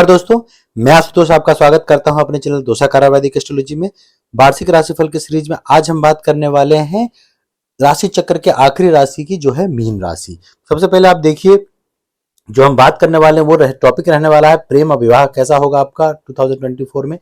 दोस्तों, मैं आशुतोष आपका स्वागत करता हूं अपने चैनल दोषाकार वैदिक एस्ट्रोलॉजी में। वार्षिक राशिफल की सीरीज में आज हम बात करने वाले हैं राशि चक्र के आखिरी राशि की, जो है मीन राशि। सबसे पहले आप देखिए, जो हम बात करने वाले हैं वो टॉपिक रहने वाला है प्रेम और विवाह कैसा होगा आपका 2024 में,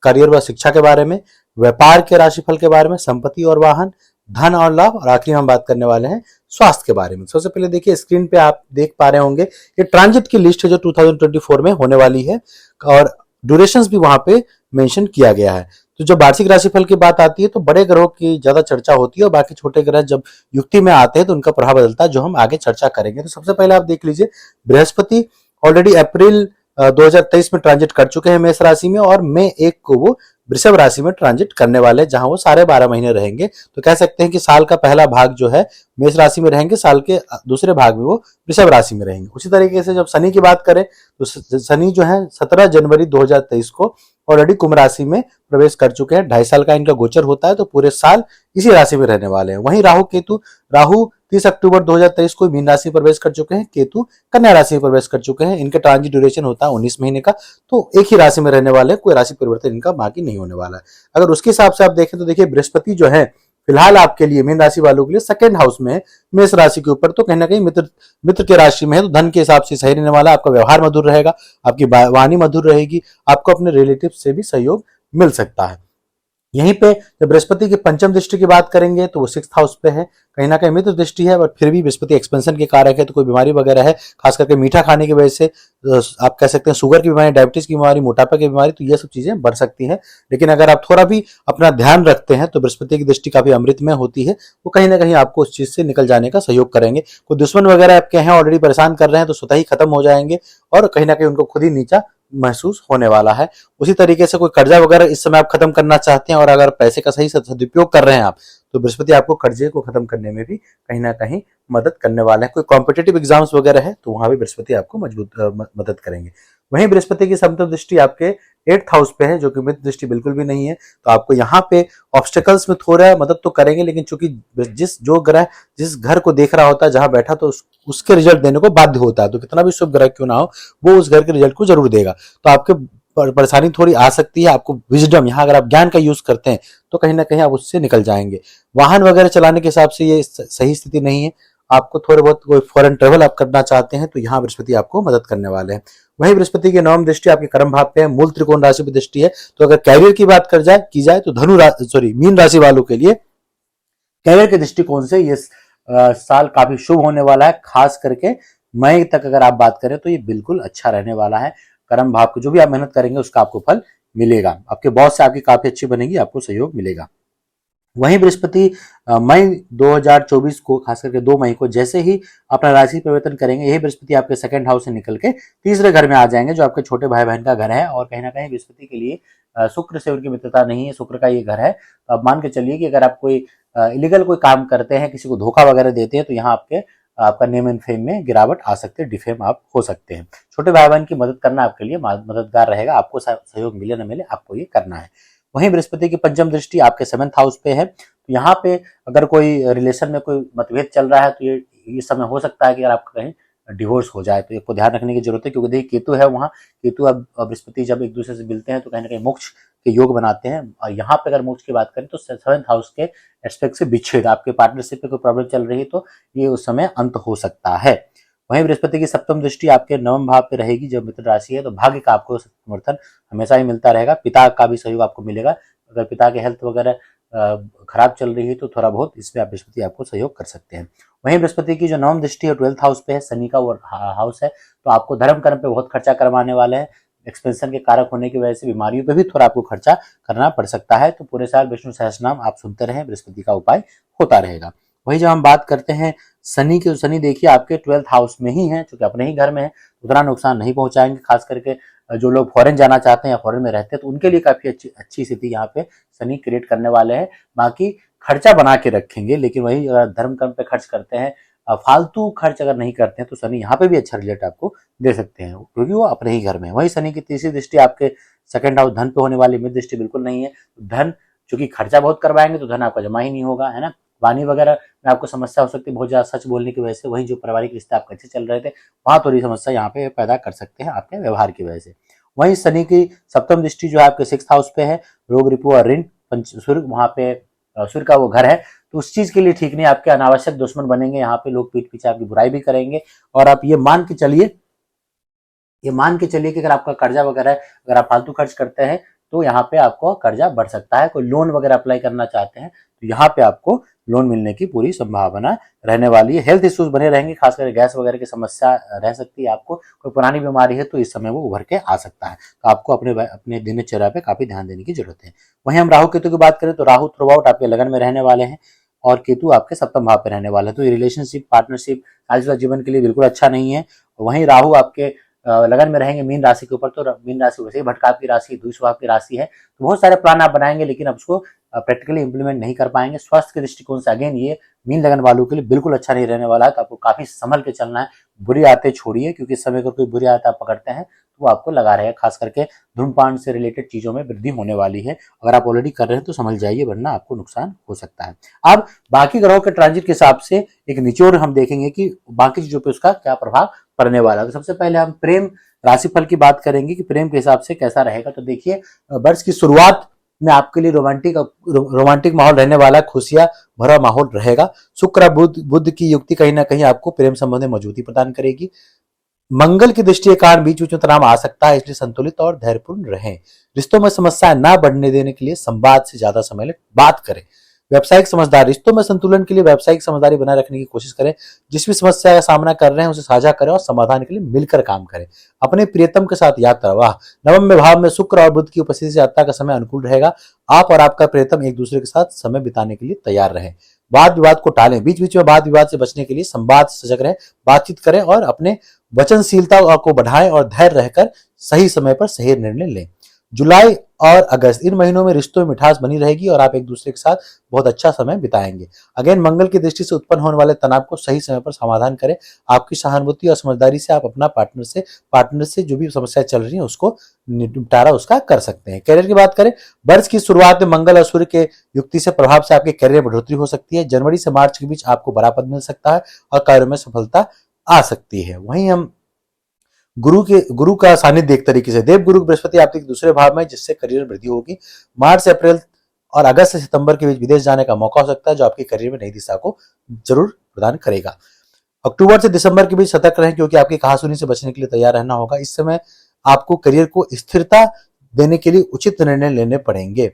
करियर व शिक्षा के बारे में, व्यापार के राशिफल के बारे में, संपत्ति और वाहन, धन और लाभ, और आखिरी हम बात करने वाले हैं स्वास्थ्य के बारे में। सबसे पहले देखिए, स्क्रीन पे आप देख पा रहे होंगे ये ट्रांजिट की लिस्ट है जो 2024 में होने वाली है, और ड्यूरेशंस भी वहां पे मेंशन किया गया है। तो जब वार्षिक राशिफल की बात आती है तो बड़े ग्रहों की ज्यादा चर्चा होती है, और बाकी छोटे ग्रह जब युक्ति में आते हैं तो उनका प्रभाव बदलता है, जो हम आगे चर्चा करेंगे। तो सबसे पहले आप देख लीजिए, बृहस्पति ऑलरेडी अप्रैल 2023 में ट्रांजिट कर चुके हैं मेष राशि में, और मई 1 को वो वृषभ राशि में ट्रांजिट करने वाले हैं, जहां वो सारे 12 महीने रहेंगे। तो कह सकते हैं कि साल का पहला भाग जो है मेष राशि में रहेंगे, साल के दूसरे भाग में वो वृषभ राशि में रहेंगे। उसी तरीके से जब शनि की बात करें तो शनि जो है 17 जनवरी 2023 को ऑलरेडी कुंभ राशि में प्रवेश कर चुके हैं। 2.5 साल का इनका गोचर होता है, तो पूरे साल इसी राशि में रहने वाले हैं। वहीं राहु 30 अक्टूबर 2023 को मीन राशि में प्रवेश कर चुके हैं, केतु कन्या राशि में प्रवेश कर चुके हैं। इनके ट्रांजिट ड्यूरेशन होता है 19 महीने का, तो एक ही राशि में रहने वाले हैं, कोई राशि परिवर्तन इनका बाकी नहीं होने वाला है। अगर उसके हिसाब से आप देखें तो देखिए, बृहस्पति जो है फिलहाल आपके लिए मीन राशि वालों के लिए सेकंड हाउस में है, मेष राशि के ऊपर, तो कहीं ना कहीं मित्र के राशि में है, तो धन के हिसाब से सही रहने वाला। आपका व्यवहार मधुर रहेगा, आपकी वाणी मधुर रहेगी, आपको अपने रिलेटिव से भी सहयोग मिल सकता है। यहीं पे जब बृहस्पति की पंचम दृष्टि की बात करेंगे तो वो 6th हाउस पे है, कहीं ना कहीं मित्र दृष्टि है, बट फिर भी बृहस्पति एक्सपेंशन के कारक है, तो कोई बीमारी वगैरह है, खास करके मीठा खाने की वजह से आप कह सकते हैं शुगर की बीमारी, डायबिटीज की बीमारी, मोटापा की बीमारी, तो ये सब चीजें बढ़ सकती हैं। लेकिन अगर आप थोड़ा भी अपना ध्यान रखते हैं तो बृहस्पति की दृष्टि काफी अमृतमय होती है, वो कहीं ना कहीं आपको उस चीज से निकल जाने का सहयोग करेंगे। कोई दुश्मन वगैरह आपके हैं ऑलरेडी परेशान कर रहे हैं, तो स्वतः ही खत्म हो जाएंगे, और कहीं ना कहीं उनको खुद ही नीचा महसूस होने वाला है। उसी तरीके से कोई कर्जा वगैरह इस समय आप खत्म करना चाहते हैं, और अगर पैसे का सही सदुपयोग कर रहे हैं आप, तो बृहस्पति आपको कर्जे को खत्म करने में भी कहीं ना कहीं मदद करने वाला है। कोई कॉम्पिटेटिव एग्जाम्स वगैरह है तो वहां भी बृहस्पति आपको मदद करेंगे। वहीं बृहस्पति की सप्तम दृष्टि आपके 8th हाउस पे है, जो कि मित्र दृष्टि बिल्कुल भी नहीं है, तो आपको यहाँ पे ऑब्स्टेकल्स में थोड़ा मदद तो करेंगे, लेकिन चूंकि जो ग्रह जिस घर को देख रहा होता है जहां बैठा, तो उसके रिजल्ट देने को बाध्य होता है। तो कितना भी शुभ ग्रह क्यों ना हो, वो उस घर के रिजल्ट को जरूर देगा। तो आपके परेशानी थोड़ी आ सकती है, आपको विजडम, यहाँ अगर आप ज्ञान का यूज करते हैं तो कहीं ना कहीं आप उससे निकल जाएंगे। वाहन वगैरह चलाने के हिसाब से ये सही स्थिति नहीं है। आपको थोड़े बहुत कोई फॉरेन ट्रेवल आप करना चाहते हैं तो यहाँ बृहस्पति आपको मदद करने वाले हैं। वहीं बृहस्पति की नवम दृष्टि आपके कर्म भाव पे है, मूल त्रिकोण राशि पे दृष्टि है। तो अगर कैरियर की बात की जाए तो मीन राशि वालों के लिए कैरियर के दृष्टिकोण से ये साल काफी शुभ होने वाला है। खास करके मई तक अगर आप बात करें तो ये बिल्कुल अच्छा रहने वाला है। कर्म भाव को जो भी आप मेहनत करेंगे उसका आपको फल मिलेगा। आपके बॉस से आपकी काफी अच्छी बनेगी, आपको सहयोग मिलेगा। वहीं बृहस्पति मई 2024 को, खास करके 2 मई को, जैसे ही अपना राशि परिवर्तन करेंगे, यही बृहस्पति आपके सेकंड हाउस से निकल के तीसरे घर में आ जाएंगे, जो आपके छोटे भाई बहन का घर है। और कहीं ना कहीं बृहस्पति के लिए शुक्र से उनकी मित्रता नहीं है, शुक्र का ये घर है। तो आप मान के चलिए कि अगर आप कोई इलीगल कोई काम करते हैं, किसी को धोखा वगैरह देते हैं, तो यहाँ आपका नेम एंड फेम में गिरावट आ सकती है, डिफेम आप हो सकते हैं। छोटे भाई बहन की मदद करना आपके लिए मददगार रहेगा, आपको सहयोग मिले न मिले, आपको ये करना है। वहीं बृहस्पति की पंचम दृष्टि आपके 7th हाउस पे है, तो यहाँ पे अगर कोई रिलेशन में कोई मतभेद चल रहा है तो ये समय हो सकता है कि अगर आपका कहीं डिवोर्स हो जाए, तो आपको ध्यान रखने की जरूरत है, क्योंकि देखिए केतु है वहाँ। केतु अब बृहस्पति जब एक दूसरे से मिलते हैं तो कहीं ना कहीं मोक्ष के योग बनाते हैं, और यहाँ पे अगर मोक्ष की बात करें तो 7th हाउस के एस्पेक्ट से विच्छेद, आपके पार्टनरशिप पे कोई प्रॉब्लम चल रही है तो ये उस समय अंत हो सकता है। वहीं बृहस्पति की सप्तम दृष्टि आपके 9वें भाव पे रहेगी, जब मित्र राशि है, तो भाग्य का आपको समर्थन हमेशा ही मिलता रहेगा। पिता का भी सहयोग आपको मिलेगा। अगर पिता के हेल्थ वगैरह खराब चल रही है तो थोड़ा बहुत इसमें आप बृहस्पति आपको सहयोग कर सकते हैं। वहीं बृहस्पति की जो 9वीं दृष्टि है 12th हाउस पे है, शनि का वो हाउस है, तो आपको धर्म कर्म पे बहुत खर्चा करवाने वाले हैं। एक्सपेंशन के कारक होने की वजह से बीमारियों पे भी थोड़ा आपको खर्चा करना पड़ सकता है। तो पूरे साल विष्णु सहस्त्रनाम आप सुनते रहें, बृहस्पति का उपाय होता रहेगा। वही जब हम बात करते हैं शनि की, शनि देखिए आपके 12th हाउस में ही है, क्योंकि अपने ही घर में है, उतना नुकसान नहीं पहुंचाएंगे। खास करके जो लोग फॉरेन जाना चाहते हैं या फॉरेन में रहते हैं तो उनके लिए काफी अच्छी स्थिति यहाँ पे शनि क्रिएट करने वाले हैं। बाकी खर्चा बना के रखेंगे, लेकिन वही धर्म कर्म पे खर्च करते हैं, फालतू खर्च अगर नहीं करते हैं, तो शनि यहाँ पे भी अच्छा रिजल्ट आपको दे सकते हैं, क्योंकि वो अपने ही घर में है। वही शनि की तीसरी दृष्टि आपके सेकंड हाउस धन पे होने वाली, मित्र दृष्टि बिल्कुल नहीं है। धन चूंकि खर्चा बहुत करवाएंगे तो धन आपका जमा ही नहीं होगा, है ना। वाणी वगैरह में आपको समस्या हो सकती है बहुत ज्यादा सच बोलने की वजह से। वही जो पारिवारिक रिश्ते आपके अच्छे चल रहे थे, वहां थोड़ी समस्या यहाँ पे पैदा कर सकते हैं आपके व्यवहार की वजह से। वहीं शनि की सप्तम दृष्टि जो है आपके 6th हाउस पे है, रोग रिपु और ऋण सूर्य वहां पे सूर्य का वो घर है, तो उस चीज के लिए ठीक नहीं, आपके अनावश्यक दुश्मन बनेंगे, यहाँ पे लोग पीठ पीछे आपकी बुराई भी करेंगे। और आप ये मान के चलिए कि अगर आपका कर्जा वगैरह अगर आप फालतू खर्च करते हैं तो यहाँ पे आपको कर्जा बढ़ सकता है। कोई लोन वगैरह अप्लाई करना चाहते हैं तो यहाँ पे आपको लोन मिलने की पूरी संभावना रहने वाली है। हेल्थ इश्यूज बने रहेंगे, खासकर गैस वगैरह की समस्या रह सकती है आपको। कोई पुरानी बीमारी है तो इस समय वो उभर के आ सकता है, तो आपको अपने दिनचर्या पे काफी ध्यान देने की जरूरत है। वहीं हम राहु केतु की बात करें तो राहु थ्रू आउट आपके लगन में रहने वाले हैं और केतु आपके सप्तम भाव पे रहने वाला है, तो ये रिलेशनशिप पार्टनरशिप आज जीवन के लिए बिल्कुल अच्छा नहीं है। वहीं राहु आपके लगन में रहेंगे मीन राशि के ऊपर, तो मीन राशि वैसे ही भटकाव की राशि, द्विस्वभाव की राशि है, तो बहुत सारे प्लान आप बनाएंगे लेकिन अब उसको प्रैक्टिकली इंप्लीमेंट नहीं कर पाएंगे। स्वास्थ्य के दृष्टिकोण से अगेन ये मीन लगन वालों के लिए बिल्कुल अच्छा नहीं रहने वाला है, तो आपको काफी संभल के चलना है। बुरी आदतें छोड़िए, क्योंकि इस समय अगर कोई बुरी आदत आप पकड़ते हैं तो वो आपको लगा रहेगा। खास करके धूम्रपान से रिलेटेड चीजों में वृद्धि होने वाली है, अगर आप ऑलरेडी कर रहे हैं तो समझ जाइए, वरना आपको नुकसान हो सकता है। अब बाकी ग्रहों के ट्रांजिट के हिसाब से एक निचोड़ हम देखेंगे कि बाकी चीजों पे उसका क्या प्रभाव पड़ने वाला है। तो सबसे पहले हम प्रेम राशिफल की बात करेंगे कि प्रेम के हिसाब से कैसा रहेगा। तो देखिए, वर्ष की शुरुआत में आपके लिए रोमांटिक माहौल रहने वाला, खुशियां भरा माहौल रहेगा। शुक्र बुध की युक्ति कहीं ना कहीं आपको प्रेम संबंध में मजबूती प्रदान करेगी। मंगल की दृष्टि के कारण बीच बीच में तनाव आ सकता है, इसलिए संतुलित और धैर्यपूर्ण रहें। रिश्तों में समस्याएं ना बढ़ने देने के लिए संवाद से ज्यादा समय बात करें। व्यावसायिक समझदारी, रिश्तों में संतुलन के लिए व्यावसायिक समझदारी बनाए रखने की कोशिश करें। जिस भी समस्या का सामना कर रहे हैं उसे साझा करें और समाधान के लिए मिलकर काम करें। अपने प्रियतम के साथ यात्रा, वाह, नवम में भाव में शुक्र और बुध की उपस्थिति से यात्रा का समय अनुकूल रहेगा। आप और आपका प्रियतम एक दूसरे के साथ समय बिताने के लिए तैयार रहें। वाद विवाद को टालें, बीच बीच में वाद विवाद से बचने के लिए संवाद से सजग रहें, बातचीत करें और अपने वचनशीलता को बढ़ाएं और धैर्य रहकर सही समय पर सही निर्णय लें। जुलाई और अगस्त, इन महीनों में रिश्तों में मिठास बनी रहेगी और आप एक दूसरे के साथ बहुत अच्छा समय बिताएंगे। अगेन, मंगल की दृष्टि से उत्पन्न होने वाले तनाव को सही समय पर समाधान करें। आपकी सहानुभूति और समझदारी से आप अपना पार्टनर से जो भी समस्या चल रही है उसको निपटारा उसका कर सकते हैं। करियर की बात करें, वर्ष की शुरुआत में मंगल और सूर्य के युक्ति से प्रभाव से आपके करियर में बढ़ोतरी हो सकती है। जनवरी से मार्च के बीच आपको बड़ा पद मिल सकता है और कार्य में सफलता आ सकती है। वहीं हम गुरु का सानिध्य एक तरीके से, देव गुरु बृहस्पति आपके दूसरे भाव में, जिससे करियर में वृद्धि होगी। मार्च से अप्रैल और अगस्त से सितंबर के बीच विदेश जाने का मौका हो सकता है, जो आपके करियर में नई दिशा को जरूर प्रदान करेगा। अक्टूबर से दिसंबर के बीच सतर्क रहें, क्योंकि आपकी कहासुनी से बचने के लिए तैयार रहना होगा। इस समय आपको करियर को स्थिरता देने के लिए उचित निर्णय लेने पड़ेंगे।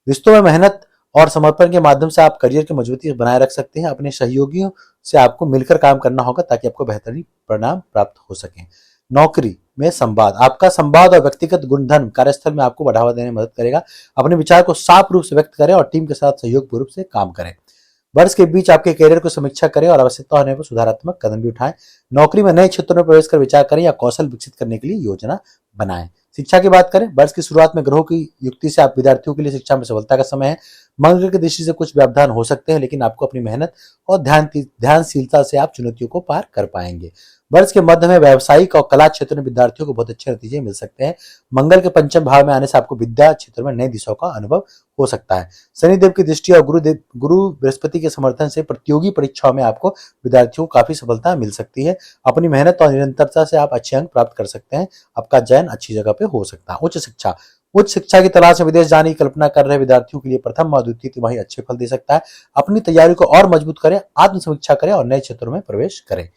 रिश्तों में मेहनत और समर्पण के माध्यम से आप करियर की मजबूती बनाए रख सकते हैं। अपने सहयोगियों से आपको मिलकर काम करना होगा ताकि आपको बेहतरीन परिणाम प्राप्त हो सके। नौकरी में संवाद, आपका संवाद और व्यक्तिगत गुणधर्म कार्यस्थल में आपको बढ़ावा देने में मदद करेगा। अपने विचार को साफ रूप से व्यक्त करें और टीम के साथ सहयोग पूर्वक से काम करें। वर्ष के बीच आपके करियर को समीक्षा करें और आवश्यकता होने पर सुधारात्मक कदम भी उठाएं। नौकरी में नए क्षेत्रों में प्रवेश कर विचार करें या कौशल विकसित करने के लिए योजना बनाएं। शिक्षा की बात करें, वर्ष की शुरुआत में ग्रहों की युक्ति से आप विद्यार्थियों के लिए शिक्षा में सफलता का समय है। मंगल की दृष्टि से कुछ व्यवधान हो सकते हैं, लेकिन आपको अपनी मेहनत और ध्यानशीलता से आप चुनौतियों को पार कर पाएंगे। वर्ष के मध्य में व्यावसायिक और कला क्षेत्र में विद्यार्थियों को बहुत अच्छे नतीजे मिल सकते हैं। मंगल के पंचम भाव में आने से आपको विद्या क्षेत्र में नई दिशाओं का अनुभव हो सकता है। शनिदेव की दृष्टि और गुरु बृहस्पति के समर्थन से प्रतियोगी परीक्षाओं में आपको विद्यार्थियों को काफी सफलता मिल सकती है। अपनी मेहनत और निरंतरता से आप अच्छे अंक प्राप्त कर सकते हैं। आपका चयन अच्छी जगह पे हो सकता है। उच्च शिक्षा की तलाश में विदेश जाने की कल्पना कर रहे विद्यार्थियों के लिए प्रथम और द्वितीय तिमाही अच्छे फल दे सकता है। अपनी तैयारी को और मजबूत करें, आत्म समीक्षा करें और नए क्षेत्रों में प्रवेश करें।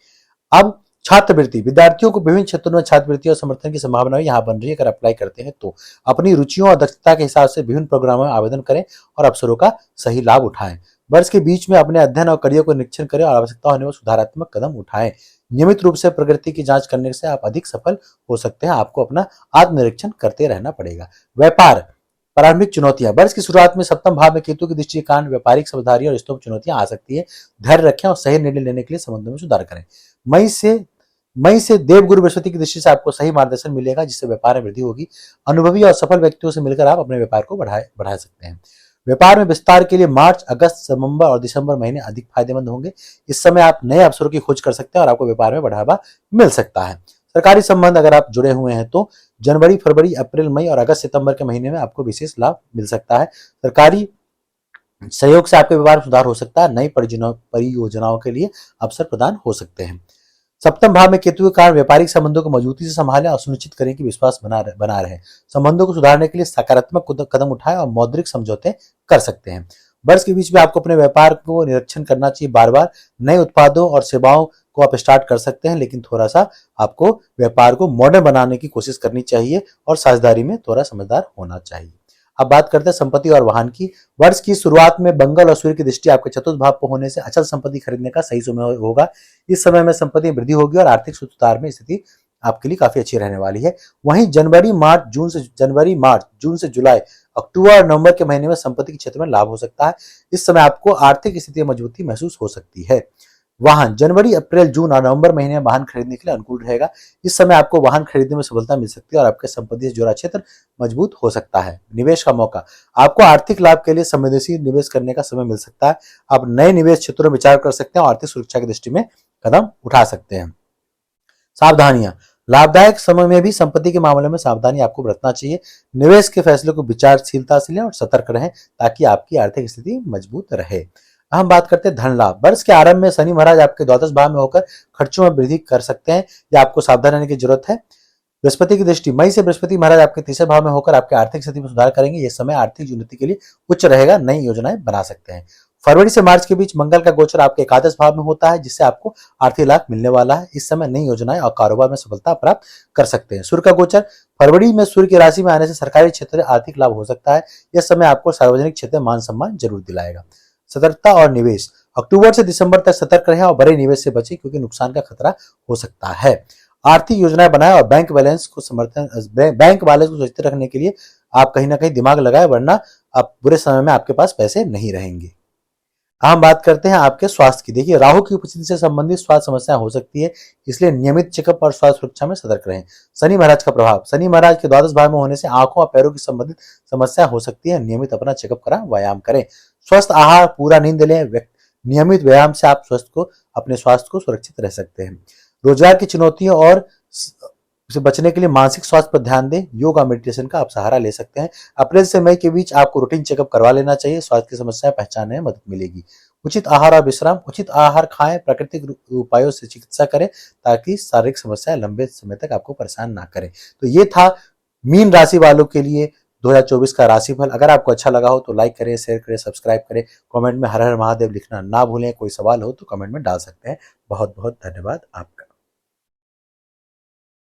अब छात्रवृत्ति, विद्यार्थियों को विभिन्न क्षेत्रों में छात्रवृत्ति और समर्थन की संभावना यहाँ बन रही है। अगर अप्लाई करते हैं तो अपनी रुचियों और दक्षता के हिसाब से विभिन्न प्रोग्रामों में आवेदन करें और अवसरों का सही लाभ उठाएं। वर्ष के बीच में अपने अध्ययन और करियर को निरीक्षण करें और आवश्यकता होने पर सुधारात्मक कदम उठाएं। नियमित रूप से प्रगति की जांच करने से आप अधिक सफल हो सकते हैं। आपको अपना आत्मनिरीक्षण करते रहना पड़ेगा। व्यापार, प्रारंभिक चुनौतियां, वर्ष की शुरुआत में सप्तम भाव में केतु की दृष्टि के कारण व्यापारिक समझदारी और रिश्तों में चुनौतियां आ सकती है। धैर्य रखें और सही निर्णय लेने के लिए संबंधों में सुधार करें। मई से देव गुरु बृहस्पति की दृष्टि से आपको सही मार्गदर्शन मिलेगा, जिससे व्यापार में वृद्धि होगी। अनुभवी और सफल व्यक्तियों से मिलकर आप अपने व्यापार को बढ़ा सकते हैं। व्यापार में विस्तार के लिए मार्च, अगस्त, नवंबर और दिसंबर महीने अधिक फायदेमंद होंगे। इस समय आप नए अवसरों की खोज कर सकते हैं और आपको व्यापार में बढ़ावा मिल सकता है। सरकारी संबंध अगर आप जुड़े हुए हैं तो जनवरी, फरवरी, अप्रैल, मई और अगस्त, सितंबर के महीने में आपको विशेष लाभ मिल सकता है। सरकारी सहयोग से आपके व्यापार में सुधार हो सकता है। नई परियोजनाओं के लिए अवसर प्रदान हो सकते हैं। सप्तम भाव में केतु के कारण व्यापारिक संबंधों को मजबूती से संभालें और सुनिश्चित करें कि विश्वास बना रहे। संबंधों को सुधारने के लिए सकारात्मक कदम उठाएं और मौद्रिक समझौते कर सकते हैं। वर्ष के बीच में आपको अपने व्यापार को निरीक्षण करना चाहिए बार बार। नए उत्पादों और सेवाओं को आप स्टार्ट कर सकते हैं, लेकिन थोड़ा सा आपको व्यापार को मॉडर्न बनाने की कोशिश करनी चाहिए और साझेदारी में थोड़ा समझदार होना चाहिए। अब बात करते हैं संपत्ति और वाहन की। वर्ष की शुरुआत में मंगल और सूर्य की दृष्टि आपके चतुर्थ भाव पर होने से अचल संपत्ति खरीदने का सही समय होगा। इस समय में संपत्ति वृद्धि होगी और आर्थिक सुधार में स्थिति आपके लिए काफी अच्छी रहने वाली है। वहीं जनवरी मार्च जून से जुलाई अक्टूबर और नवंबर के महीने में संपत्ति के क्षेत्र में लाभ हो सकता है। इस समय आपको आर्थिक स्थिति में मजबूती महसूस हो सकती है। वाहन जनवरी, अप्रैल, जून और नवंबर महीने में वाहन खरीदने के लिए अनुकूल रहेगा। इस समय आपको वाहन खरीदने में सफलता मिल सकती है और आपके संपत्ति से जुड़ा क्षेत्र मजबूत हो सकता है। निवेश का मौका, आपको आर्थिक लाभ के लिए संवेदनशील निवेश करने का समय मिल सकता है। आप नए निवेश क्षेत्रों में विचार कर सकते हैं और आर्थिक सुरक्षा की दृष्टि में कदम उठा सकते हैं। सावधानियां, लाभदायक समय में भी संपत्ति के मामले में सावधानी आपको बरतना चाहिए। निवेश के फैसले को विचारशीलता से लें और सतर्क रहें ताकि आपकी आर्थिक स्थिति मजबूत रहे। हम बात करते हैं धन लाभ। वर्ष के आरंभ में शनि महाराज आपके द्वादश भाव में होकर खर्चों में वृद्धि कर सकते हैं, या आपको सावधान रहने की जरूरत है। बृहस्पति की दृष्टि, मई से बृहस्पति महाराज आपके तीसरे भाव में होकर आपके आर्थिक स्थिति में सुधार करेंगे। यह समय आर्थिक उन्नति के लिए उच्च रहेगा, नई योजनाएं बना सकते हैं। फरवरी से मार्च के बीच मंगल का गोचर आपके एकादश भाव में होता है, जिससे आपको आर्थिक लाभ मिलने वाला है। इस समय नई योजनाएं और कारोबार में सफलता प्राप्त कर सकते हैं। सूर्य का गोचर फरवरी में सूर्य की राशि में आने से सरकारी क्षेत्र में आर्थिक लाभ हो सकता है। यह समय आपको सार्वजनिक क्षेत्र में मान सम्मान जरूर दिलाएगा। सतर्कता और निवेश, अक्टूबर से दिसंबर तक सतर्क रहें और बड़े निवेश से बचें, क्योंकि नुकसान का खतरा हो सकता है। आर्थिक योजनाएं बनाएं और बैंक बैलेंस को सुरक्षित रखने के लिए आप कहीं ना कहीं दिमाग लगाएं, वरना आप बुरे समय में आपके पास पैसे नहीं रहेंगे। हम बात करते हैं आपके स्वास्थ्य की। देखिए, राहु की उपस्थिति से संबंधित स्वास्थ्य समस्याएं हो सकती है, इसलिए नियमित चेकअप और स्वास्थ्य सुरक्षा में सतर्क रहें। शनि महाराज का प्रभाव, शनि महाराज के द्वादश भाव में होने से आंखों और पैरों की संबंधित समस्या हो सकती है। नियमित अपना चेकअप करा, व्यायाम करें, स्वस्थ आहार, पूरा नींद लें। नियमित व्यायाम से आप अपने स्वास्थ्य को सुरक्षित रह सकते हैं। रोजगार की चुनौतियों और से बचने के लिए मानसिक स्वास्थ्य पर ध्यान दें। योग और मेडिटेशन का आप सहारा ले सकते हैं। अप्रैल से मई के बीच आपको रूटीन चेकअप करवा लेना चाहिए। स्वास्थ्य की समस्याएं पहचानने में मदद मिलेगी। उचित आहार और विश्राम, उचित आहार खाएं, प्राकृतिक उपायों से चिकित्सा करें ताकि शारीरिक समस्याएं लंबे समय तक आपको परेशान ना करें। तो ये था मीन राशि वालों के लिए 2024 का राशिफल। अगर आपको अच्छा लगा हो तो लाइक करें, शेयर करें, सब्सक्राइब करें। कमेंट में हर हर महादेव लिखना ना भूलें। कोई सवाल हो तो कमेंट में डाल सकते हैं। बहुत बहुत धन्यवाद आपका।